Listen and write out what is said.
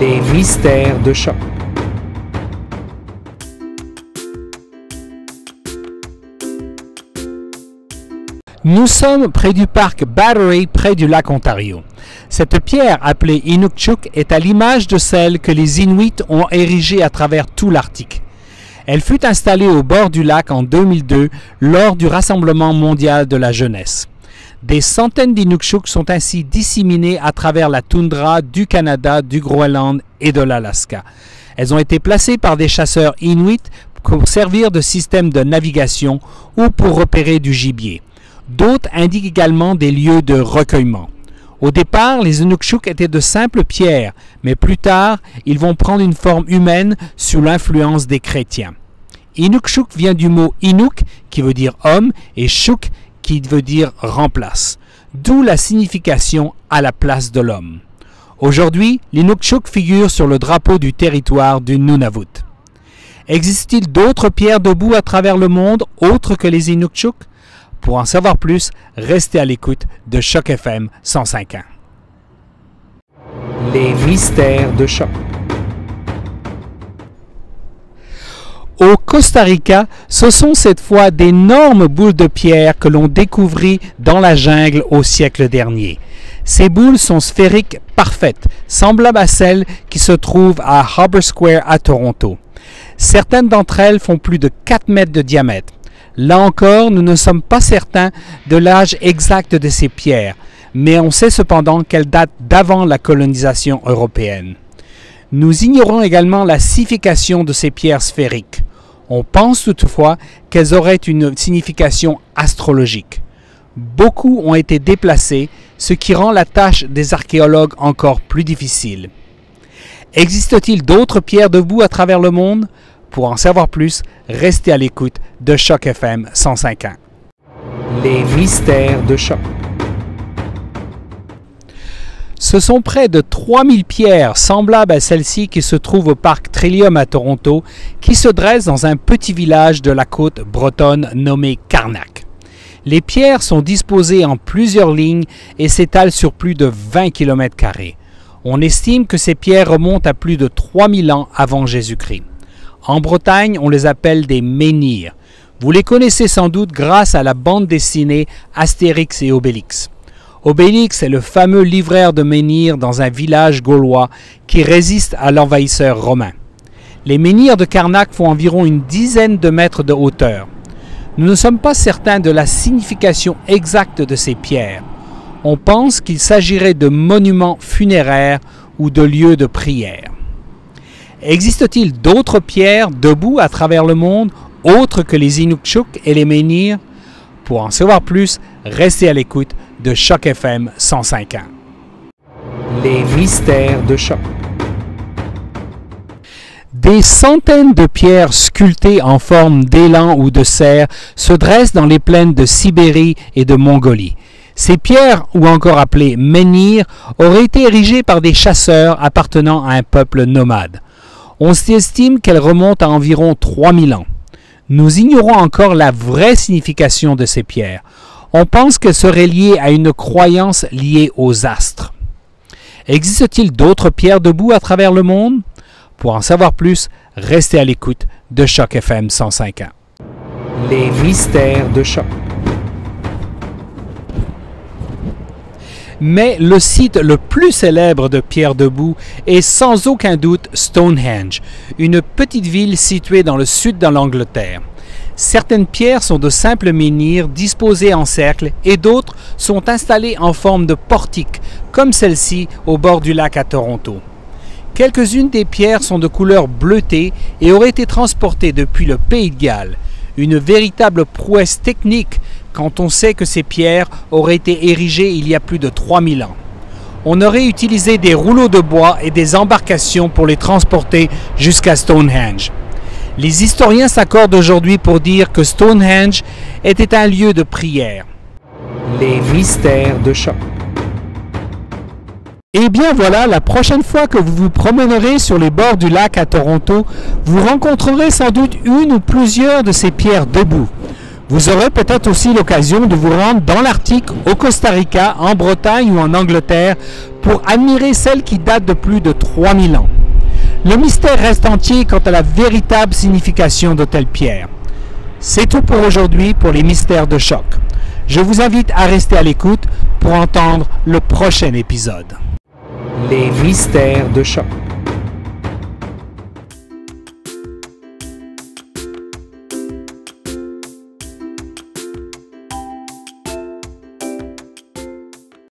Les mystères de Choc. Nous sommes près du parc Battery, près du lac Ontario. Cette pierre appelée Inukshuk est à l'image de celle que les Inuits ont érigée à travers tout l'Arctique. Elle fut installée au bord du lac en 2002 lors du Rassemblement mondial de la jeunesse. Des centaines d'Inukshuk sont ainsi disséminées à travers la toundra du Canada, du Groenland et de l'Alaska. Elles ont été placées par des chasseurs Inuits pour servir de système de navigation ou pour repérer du gibier. D'autres indiquent également des lieux de recueillement. Au départ, les Inukshuk étaient de simples pierres, mais plus tard, ils vont prendre une forme humaine sous l'influence des chrétiens. Inukshuk vient du mot Inuk, qui veut dire homme, et Shuk, qui veut dire remplace, d'où la signification à la place de l'homme. Aujourd'hui, l'Inukshuk figure sur le drapeau du territoire du Nunavut. Existe-t-il d'autres pierres debout à travers le monde autres que les Inukshuk? Pour en savoir plus, restez à l'écoute de Choc FM 105.1. Les mystères de Choc. Au Costa Rica, ce sont cette fois d'énormes boules de pierre que l'on découvrit dans la jungle au siècle dernier. Ces boules sont sphériques parfaites, semblables à celles qui se trouvent à Harbour Square à Toronto. Certaines d'entre elles font plus de 4 mètres de diamètre. Là encore, nous ne sommes pas certains de l'âge exact de ces pierres, mais on sait cependant qu'elles datent d'avant la colonisation européenne. Nous ignorons également la signification de ces pierres sphériques. On pense toutefois qu'elles auraient une signification astrologique. Beaucoup ont été déplacés, ce qui rend la tâche des archéologues encore plus difficile. Existe-t-il d'autres pierres debout à travers le monde? Pour en savoir plus, restez à l'écoute de Choc FM 105.1. Les mystères de Choc. Ce sont près de 3000 pierres semblables à celles-ci qui se trouvent au parc Trillium à Toronto, qui se dressent dans un petit village de la côte bretonne nommé Karnak. Les pierres sont disposées en plusieurs lignes et s'étalent sur plus de 20 km². On estime que ces pierres remontent à plus de 3000 ans avant Jésus-Christ. En Bretagne, on les appelle des menhirs. Vous les connaissez sans doute grâce à la bande dessinée Astérix et Obélix. Obélix est le fameux livraire de menhirs dans un village gaulois qui résiste à l'envahisseur romain. Les menhirs de Karnak font environ une dizaine de mètres de hauteur. Nous ne sommes pas certains de la signification exacte de ces pierres. On pense qu'il s'agirait de monuments funéraires ou de lieux de prière. Existe-t-il d'autres pierres debout à travers le monde, autres que les Inukshuk et les menhirs? Pour en savoir plus, restez à l'écoute de Choc FM 105.1. Les mystères de Choc. Des centaines de pierres sculptées en forme d'élan ou de cerf se dressent dans les plaines de Sibérie et de Mongolie. Ces pierres, ou encore appelées menhirs, auraient été érigées par des chasseurs appartenant à un peuple nomade. On estime qu'elles remontent à environ 3000 ans. Nous ignorons encore la vraie signification de ces pierres. On pense qu'elles seraient liées à une croyance liée aux astres. Existe-t-il d'autres pierres debout à travers le monde? Pour en savoir plus, restez à l'écoute de Choc FM 105.1. Les mystères de Choc. Mais le site le plus célèbre de pierres debout est sans aucun doute Stonehenge, une petite ville située dans le sud de l'Angleterre. Certaines pierres sont de simples menhirs disposés en cercle et d'autres sont installées en forme de portique, comme celle-ci au bord du lac à Toronto. Quelques-unes des pierres sont de couleur bleutée et auraient été transportées depuis le Pays de Galles. Une véritable prouesse technique quand on sait que ces pierres auraient été érigées il y a plus de 3000 ans. On aurait utilisé des rouleaux de bois et des embarcations pour les transporter jusqu'à Stonehenge. Les historiens s'accordent aujourd'hui pour dire que Stonehenge était un lieu de prière. Les mystères de Choc. Et bien voilà, la prochaine fois que vous vous promènerez sur les bords du lac à Toronto, vous rencontrerez sans doute une ou plusieurs de ces pierres debout. Vous aurez peut-être aussi l'occasion de vous rendre dans l'Arctique, au Costa Rica, en Bretagne ou en Angleterre pour admirer celle qui date de plus de 3000 ans. Le mystère reste entier quant à la véritable signification de telle pierre. C'est tout pour aujourd'hui pour les mystères de Choc. Je vous invite à rester à l'écoute pour entendre le prochain épisode. Les mystères de Choc.